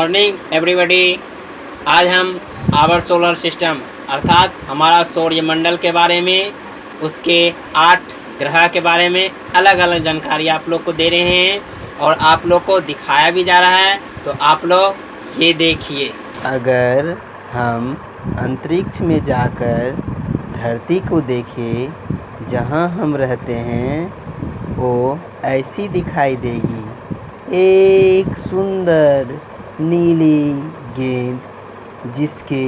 Morning everybody. आज हम our solar system अर्थात हमारा सौरमंडल के बारे में, उसके 8 ग्रह के बारे में अलग अलग जानकारी आप लोग को दे रहे हैं और आप लोग को दिखाया भी जा रहा है। तो आप लोग ये देखिए। अगर हम अंतरिक्ष में जाकर धरती को देखें जहाँ हम रहते हैं, वो ऐसी दिखाई देगी। एक सुंदर नीली गेंद जिसके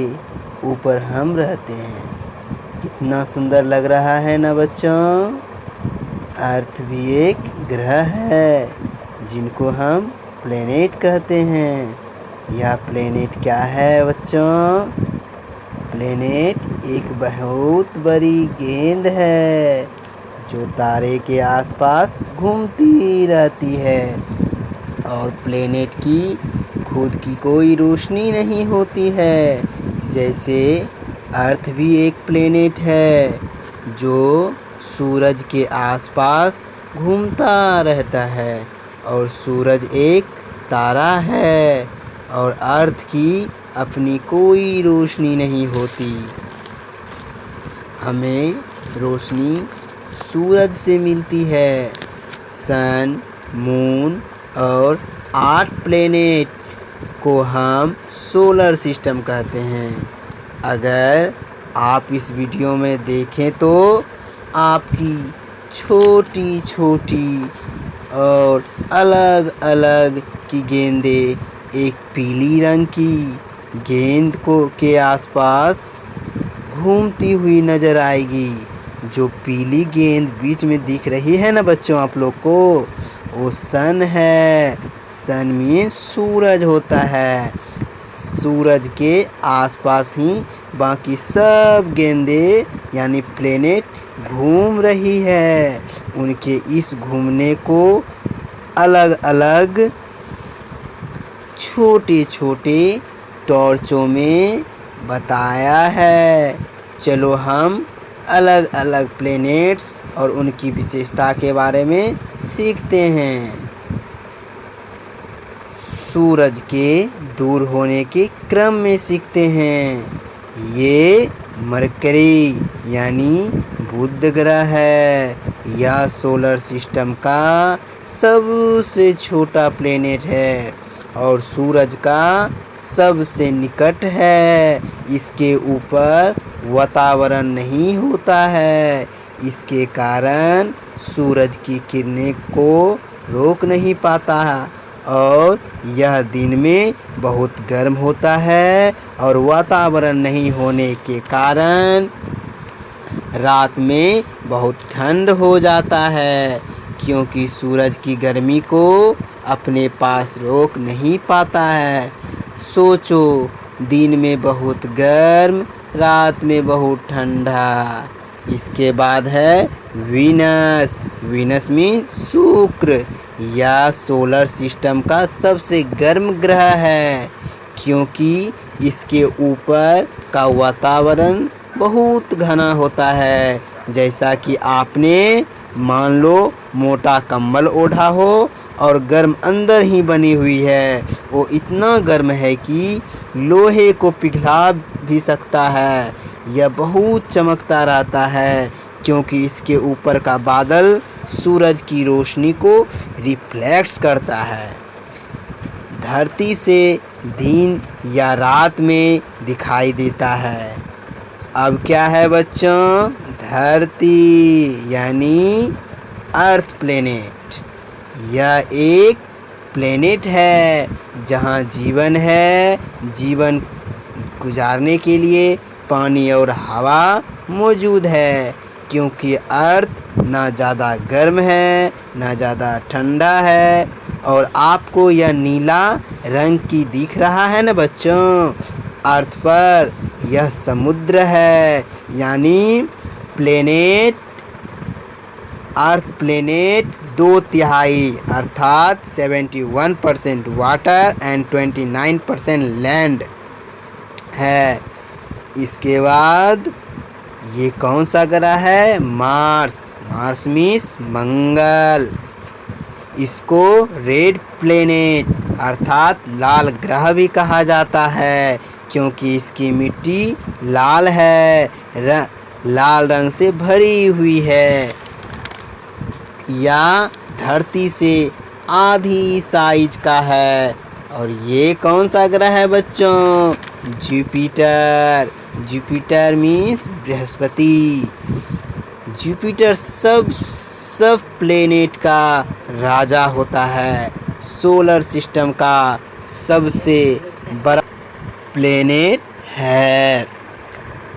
ऊपर हम रहते हैं। कितना सुंदर लग रहा है ना बच्चों। अर्थ भी एक ग्रह है जिनको हम प्लेनेट कहते हैं। यह प्लेनेट क्या है बच्चों? प्लेनेट एक बहुत बड़ी गेंद है जो तारे के आसपास घूमती रहती है और प्लेनेट की खुद की कोई रोशनी नहीं होती है। जैसे अर्थ भी एक प्लेनेट है जो सूरज के आसपास घूमता रहता है और सूरज एक तारा है और अर्थ की अपनी कोई रोशनी नहीं होती। हमें रोशनी सूरज से मिलती है। सन, मून और 8 प्लेनेट को हम सोलर सिस्टम कहते हैं। अगर आप इस वीडियो में देखें तो आपकी छोटी छोटी और अलग अलग की गेंदें एक पीली रंग की गेंद के आसपास घूमती हुई नज़र आएगी। जो पीली गेंद बीच में दिख रही है ना बच्चों आप लोग को, वो सन है। सन में सूरज होता है। सूरज के आसपास ही बाकी सब गेंदें यानी प्लेनेट घूम रही है। उनके इस घूमने को अलग अलग छोटे छोटे टॉर्चों में बताया है। चलो हम अलग अलग प्लेनेट्स और उनकी विशेषता के बारे में सीखते हैं। सूरज के दूर होने के क्रम में सीखते हैं। ये मरकरी यानी बुध ग्रह है। यह सोलर सिस्टम का सबसे छोटा प्लेनेट है और सूरज का सबसे निकट है। इसके ऊपर वातावरण नहीं होता है। इसके कारण सूरज की किरणें को रोक नहीं पाता और यह दिन में बहुत गर्म होता है और वातावरण नहीं होने के कारण रात में बहुत ठंड हो जाता है, क्योंकि सूरज की गर्मी को अपने पास रोक नहीं पाता है। सोचो, दिन में बहुत गर्म, रात में बहुत ठंडा। इसके बाद है वीनस। वीनस में शुक्र। यह सोलर सिस्टम का सबसे गर्म ग्रह है क्योंकि इसके ऊपर का वातावरण बहुत घना होता है। जैसा कि आपने मान लो मोटा कंबल ओढ़ा हो और गर्म अंदर ही बनी हुई है। वो इतना गर्म है कि लोहे को पिघला भी सकता है। यह बहुत चमकता रहता है क्योंकि इसके ऊपर का बादल सूरज की रोशनी को रिफ्लेक्ट करता है। धरती से दिन या रात में दिखाई देता है। अब क्या है बच्चों? धरती यानी अर्थ प्लेनेट। यह एक प्लेनेट है जहाँ जीवन है। जीवन गुजारने के लिए पानी और हवा मौजूद है क्योंकि अर्थ ना ज़्यादा गर्म है ना ज़्यादा ठंडा है। और आपको यह नीला रंग की दिख रहा है ना बच्चों, अर्थ पर यह समुद्र है यानी प्लेनेट अर्थ प्लेनेट 2/3 अर्थात 71% वाटर एंड 29% लैंड है। इसके बाद ये कौन सा ग्रह है? मार्स। मार्स मीन्स मंगल। इसको रेड प्लेनेट अर्थात लाल ग्रह भी कहा जाता है, क्योंकि इसकी मिट्टी लाल है, लाल रंग से भरी हुई है। या धरती से आधी साइज का है। और ये कौन सा ग्रह है बच्चों? Jupiter. Jupiter means Brihaspati. Jupiter सब प्लेनेट का राजा होता है। सोलर सिस्टम का सबसे बड़ा प्लेनेट है।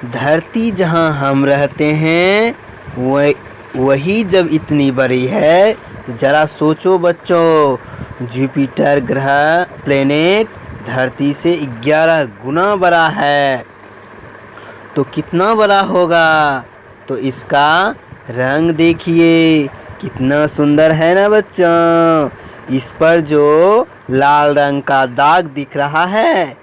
धरती जहाँ हम रहते हैं वही जब इतनी बड़ी है तो जरा सोचो बच्चों, जुपिटर ग्रह प्लेनेट धरती से 11 गुना बड़ा है तो कितना बड़ा होगा? तो इसका रंग देखिए कितना सुंदर है ना बच्चों। इस पर जो लाल रंग का दाग दिख रहा है,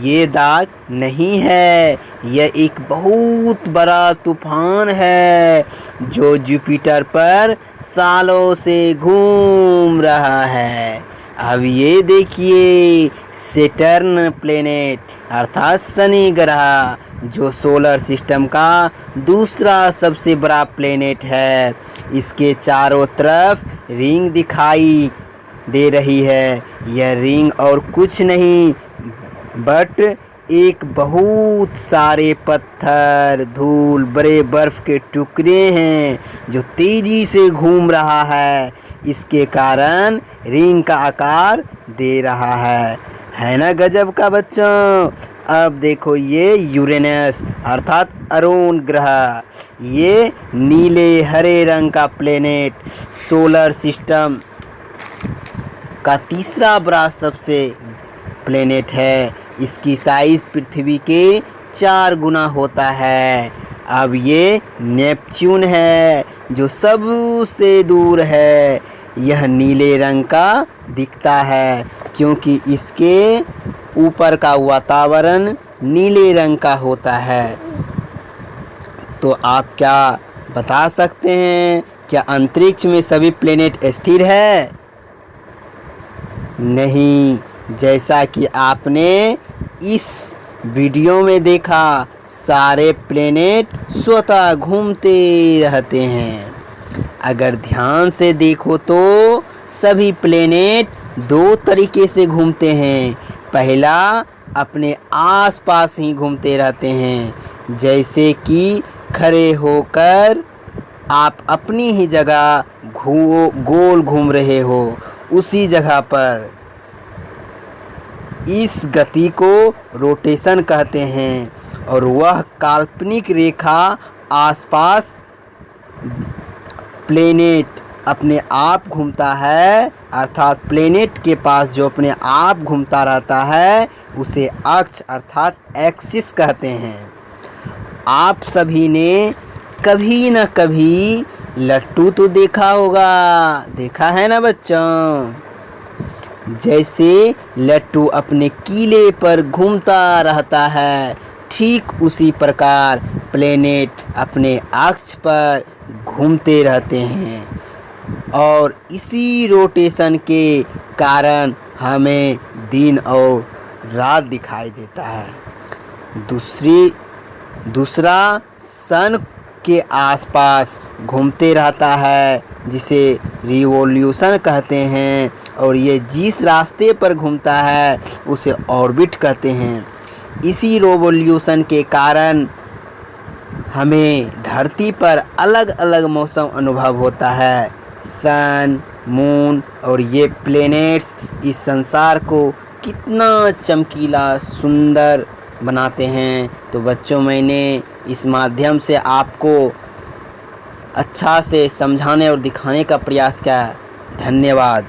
ये दाग नहीं है, यह एक बहुत बड़ा तूफान है जो जुपिटर पर सालों से घूम रहा है। अब ये देखिए सैटर्न प्लेनेट अर्थात शनि ग्रह, जो सोलर सिस्टम का दूसरा सबसे बड़ा प्लेनेट है। इसके चारों तरफ रिंग दिखाई दे रही है। यह रिंग और कुछ नहीं बट एक बहुत सारे पत्थर, धूल, बड़े बर्फ के टुकड़े हैं जो तेजी से घूम रहा है। इसके कारण रिंग का आकार दे रहा है ना गजब का बच्चों। अब देखो ये यूरेनस अर्थात अरुण ग्रह, ये नीले हरे रंग का प्लेनेट सोलर सिस्टम का तीसरा बड़ा सबसे प्लेनेट है। इसकी साइज पृथ्वी के 4 गुना होता है। अब ये नेपच्यून है जो सबसे दूर है। यह नीले रंग का दिखता है क्योंकि इसके ऊपर का वातावरण नीले रंग का होता है। तो आप क्या बता सकते हैं, क्या अंतरिक्ष में सभी प्लेनेट स्थिर है? नहीं, जैसा कि आपने इस वीडियो में देखा, सारे प्लेनेट स्वतः घूमते रहते हैं। अगर ध्यान से देखो तो सभी प्लेनेट 2 तरीके से घूमते हैं। पहला, अपने आसपास ही घूमते रहते हैं, जैसे कि खड़े होकर आप अपनी ही जगह गोल घूम रहे हो, उसी जगह पर। इस गति को रोटेशन कहते हैं और वह काल्पनिक रेखा आसपास प्लेनेट अपने आप घूमता है, अर्थात प्लेनेट के पास जो अपने आप घूमता रहता है उसे अक्ष अर्थात एक्सिस कहते हैं। आप सभी ने कभी न कभी लट्टू तो देखा होगा, देखा है ना बच्चों। जैसे लट्टू अपने कीले पर घूमता रहता है, ठीक उसी प्रकार प्लेनेट अपने अक्ष पर घूमते रहते हैं और इसी रोटेशन के कारण हमें दिन और रात दिखाई देता है। दूसरा सन के आसपास घूमते रहता है, जिसे रिवोल्यूशन कहते हैं, और ये जिस रास्ते पर घूमता है उसे ऑर्बिट कहते हैं। इसी रिवोल्यूशन के कारण हमें धरती पर अलग अलग मौसम अनुभव होता है। सन, मून और ये प्लैनेट्स इस संसार को कितना चमकीला, सुंदर बनाते हैं। तो बच्चों, मैंने इस माध्यम से आपको अच्छा से समझाने और दिखाने का प्रयास किया। धन्यवाद।